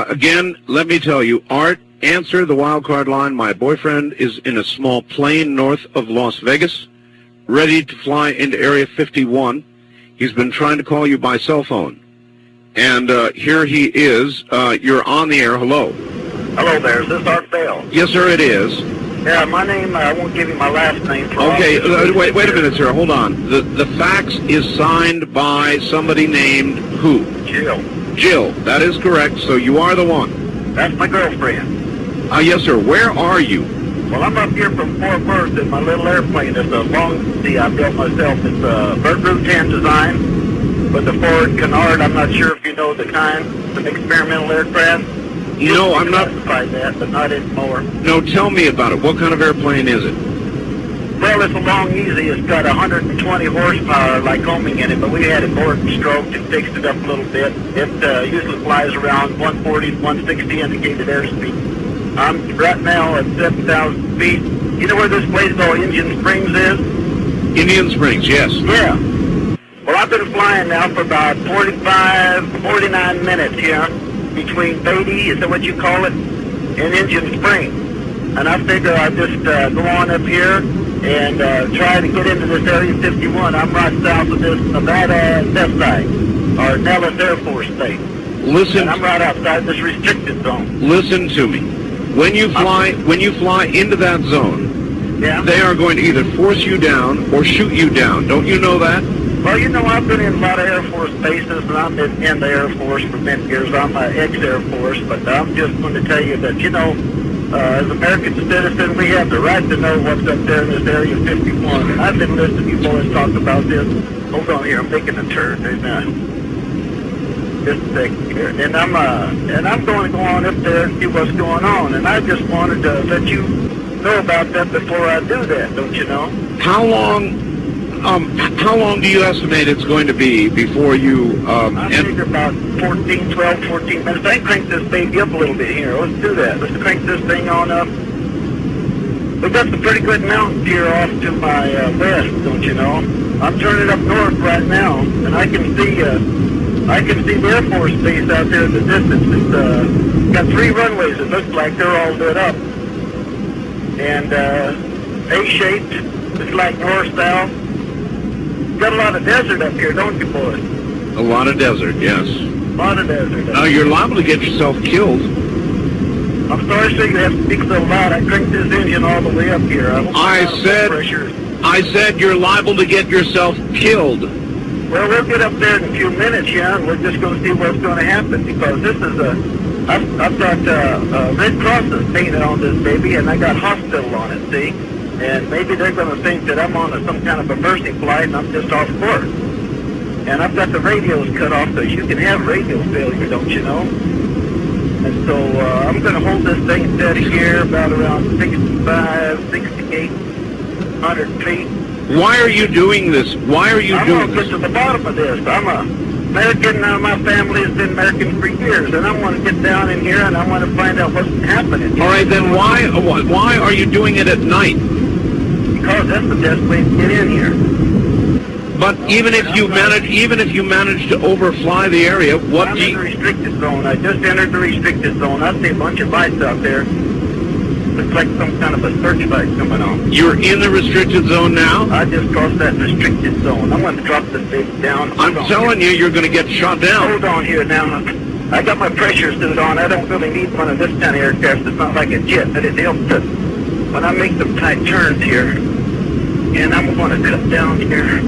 Again, let me tell you, Art, answer the wild card line. My boyfriend is in a small plane north of Las Vegas, ready to fly into Area 51. He's been trying to call you by cell phone. And here he is. You're on the air. Hello. Hello there. Is this Art Bell? Yes, sir, it is. Yeah, my name, I won't give you my last name. Okay, wait a minute, sir. Hold on. The fax is signed by somebody named who? Jill. Jill. That is correct. So you are the one. That's my girlfriend. Yes, sir. Where are you? Well, I'm up here from Fort Worth in my little airplane. It's a long sea I built myself. It's a Group 10 design with the Ford Canard. I'm not sure if you know the kind. It's an experimental aircraft. No, I'm not. That, but not anymore. No, tell me about it. What kind of airplane is it? Well, it's a long easy. It's got 120 horsepower like homing in it, but we had it bored and stroked and fixed it up a little bit. It usually flies around 140, 160 indicated airspeed. I'm right now at 7,000 feet. You know where this place called Indian Springs is? Indian Springs, yes. Yeah. Well, I've been flying now for about 45, 49 minutes here between Beatty, is that what you call it, and Indian Springs. And I figure I'll just go on up here and try to get into this Area 51. I'm right south of this Nevada test site, or Nellis Air Force Base. Listen. And I'm right outside this restricted zone. Listen to me. When you fly into that zone, yeah, they are going to either force you down or shoot you down. Don't you know that? Well, you know, I've been in a lot of Air Force bases, and I've been in the Air Force for many years. I'm an ex-Air Force, but I'm just going to tell you that, you know, as American citizens, we have the right to know what's up there in this Area 51. And I've been listening to you boys talk about this. Hold on here, I'm making a turn. Just a second here. And I'm going to go on up there and see what's going on. And I just wanted to let you know about that before I do that, don't you know? How long do you estimate it's going to be before you... I figure about 12, 14 minutes. I can crank this baby up a little bit here. Let's do that. Let's crank this thing on up. We've got some pretty good mountains here off to my west, don't you know? I'm turning up north right now, and I can see the Air Force base out there in the distance. It's got 3 runways. It looks like they're all lit up. And A-shaped. It's like north-south. Got a lot of desert up here, don't you, boys? A lot of desert, yes. A lot of desert. Now, you're liable to get yourself killed. I'm sorry, sir, you have to speak so loud. I cranked this engine all the way up here. I said you're liable to get yourself killed. Well, we'll get up there in a few minutes, yeah, and we're just going to see what's going to happen, because this is I've got Red Crosses painted on this baby, and I got hospital on it, see? And maybe they're going to think that I'm on some kind of a mercy flight and I'm just off course. And I've got the radios cut off, so you can have radio failure, don't you know? And so I'm going to hold this thing steady here about around 65, 6,800 feet. Why are you doing this? Why are you doing this? I'm going to get to the bottom of this. I'm American. My family has been American for years, and I want to get down in here and I want to find out what's happening. All right, then why are you doing it at night? Because that's the best way to get in here. But even if you manage to overfly the area, I'm in the restricted zone. I just entered the restricted zone. I see a bunch of lights out there. Looks like some kind of a searchlight coming on. You're in the restricted zone now? I just crossed that restricted zone. I'm going to drop this baby down. I'm telling you, you're going to get shot down. Hold on here now. I got my pressure suit on. I don't really need one of this kind of aircraft. It's not like a jet, but it helps to, when I make some tight turns here. And I'm going to cut down here.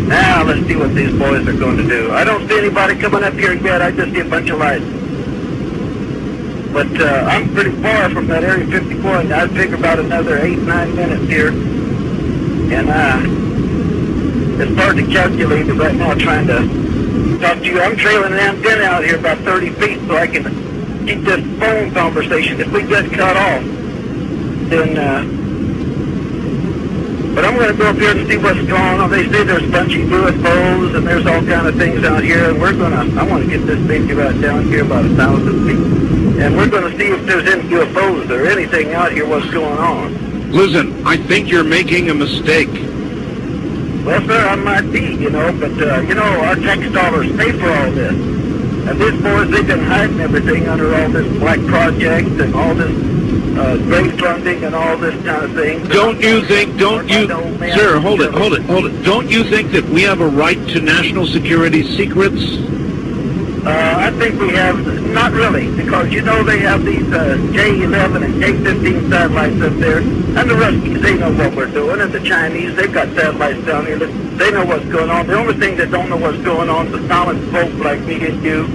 Now, let's see what these boys are going to do. I don't see anybody coming up here yet. I just see a bunch of lights. But I'm pretty far from that Area 54, and I'd figure about another 8-9 minutes here. And it's hard to calculate right now trying to talk to you. I'm trailing an antenna out here about 30 feet so I can keep this phone conversation. If we get cut off, then... But I'm going to go up here and see what's going on. They say there's a bunch of UFOs and there's all kind of things out here. And I want to get this baby right down here about 1,000 feet. And we're going to see if there's any UFOs or anything out here, what's going on. Listen, I think you're making a mistake. Well, sir, I might be, but, our tax dollars pay for all this. And these boys, they've been hiding everything under all this black project and all this grave funding and all this kind of thing. Don't you, sir, hold it. Don't you think that we have a right to national security secrets? I think we have, not really, because you know they have these J-11 and J-15 satellites up there, and the Ruskies, they know what we're doing, and the Chinese, they've got satellites down here, they know what's going on. The only thing they don't know what's going on is the common folk like me and you,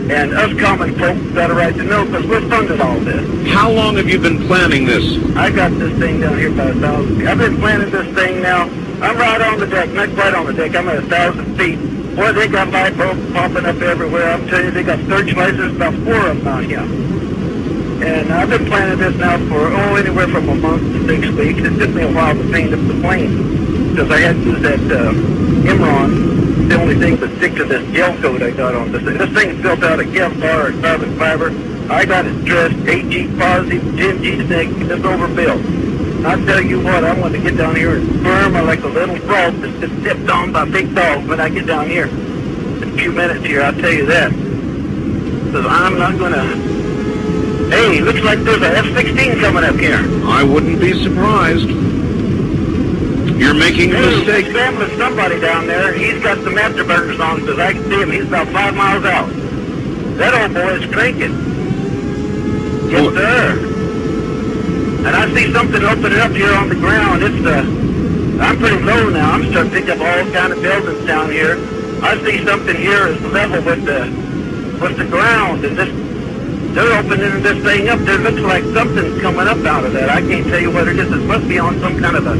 and us common folk got a right to know, because we're funded all this. How long have you been planning this? I got this thing down here about 1,000 feet. I've been planning this thing now. I'm right on the deck, not quite on the deck, I'm at 1,000 feet. Boy, they got light bulbs popping up everywhere. I'm telling you, they got searchlights. There's about 4 of them out here. And I've been planning this now for, anywhere from a month to 6 weeks. It took me a while to paint up the plane, because I had to use that Imron. The only thing that stick to this gel coat I got on this thing. This thing's built out of Kevlar or carbon fiber. I got it dressed 8G positive, 10G negative. It's overbuilt. I tell you what, I want to get down here and firm like a little frog that's been stepped on by big dogs when I get down here. In a few minutes here, I'll tell you that. Because I'm not going to... Hey, looks like there's a F-16 coming up here. I wouldn't be surprised. You're making a mistake. He's scrambling somebody down there. He's got some afterburners on because I can see him. He's about 5 miles out. That old boy is cranking. Yes, sir. And I see something opening up here on the ground. It's I'm pretty low now. I'm starting to pick up all kind of buildings down here. I see something here is level with the ground, and they're opening this thing up. There looks like something's coming up out of that. I can't tell you what it is. It must be on some kind of a.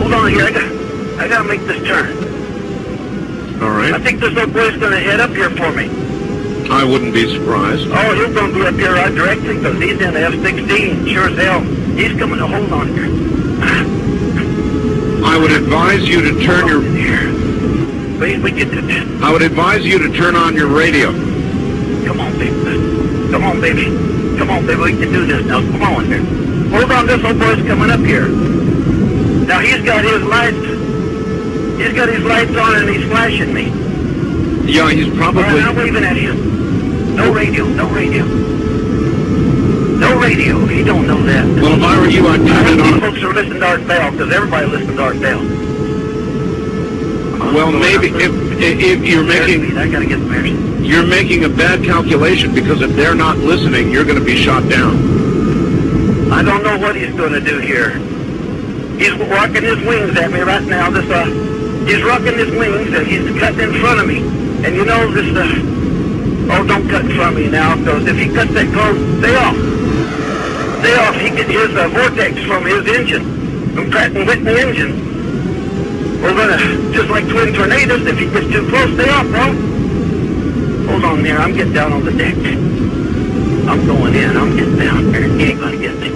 Hold on here. I gotta make this turn. All right. I think this little boy's gonna head up here for me. I wouldn't be surprised. Oh, he's going to be up here right directly because he's in the F-16, sure as hell. He's coming to hold on here. I would advise you to turn your... We get to this. I would advise you to turn on your radio. Come on, baby. Come on, baby. Come on, baby. We can do this now. Come on here. Hold on, this old boy's coming up here. Now, he's got his lights. He's got his lights on and he's flashing me. Yeah, he's probably... I'm waving at him. No radio, no radio. No radio, he don't know that. Well, if I were you, I'd turn it on. Folks are listening to Art Bell, because everybody listens to Art Bell. Well, maybe if you're making... I gotta get some air. You're making a bad calculation, because if they're not listening, you're going to be shot down. I don't know what he's going to do here. He's rocking his wings at me right now. He's rocking his wings, and he's cutting in front of me. And you know this, don't cut in front of me now, because if he cuts that close, stay off. Stay off. He gets his vortex from his engine, from Pratt & Whitney engine. We're going to, just like twin tornadoes, if he gets too close, stay off, bro. Hold on there, I'm getting down on the deck. I'm going in, I'm getting down there. He ain't going to get me.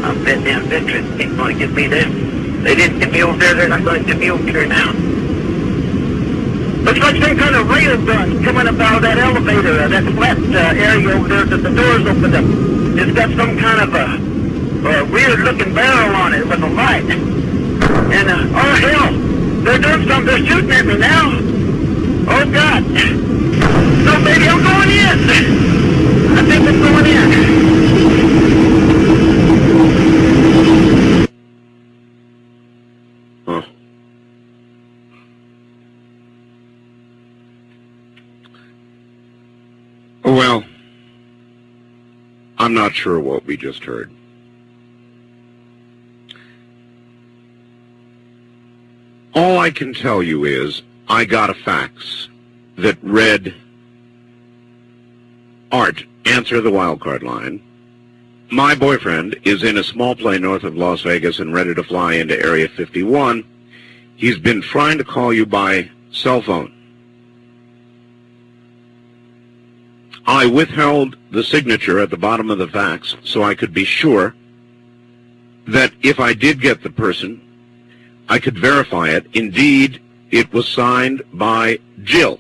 I'm that damn veteran, he ain't going to get me there. They didn't get me over there, they're not going to get me over here now. Looks like some kind of rail gun coming up out of that elevator, that flat area over there that the doors opened up. It's got some kind of a weird-looking barrel on it with a light. And, oh, hell, they're doing something. They're shooting at me now. Oh, God. No, baby, I'm going in. I think I'm going in. Huh. Well, I'm not sure what we just heard. All I can tell you is I got a fax that read, Art, answer the wildcard line. My boyfriend is in a small plane north of Las Vegas and ready to fly into Area 51. He's been trying to call you by cell phone. I withheld the signature at the bottom of the fax so I could be sure that if I did get the person, I could verify it. Indeed, it was signed by Jill.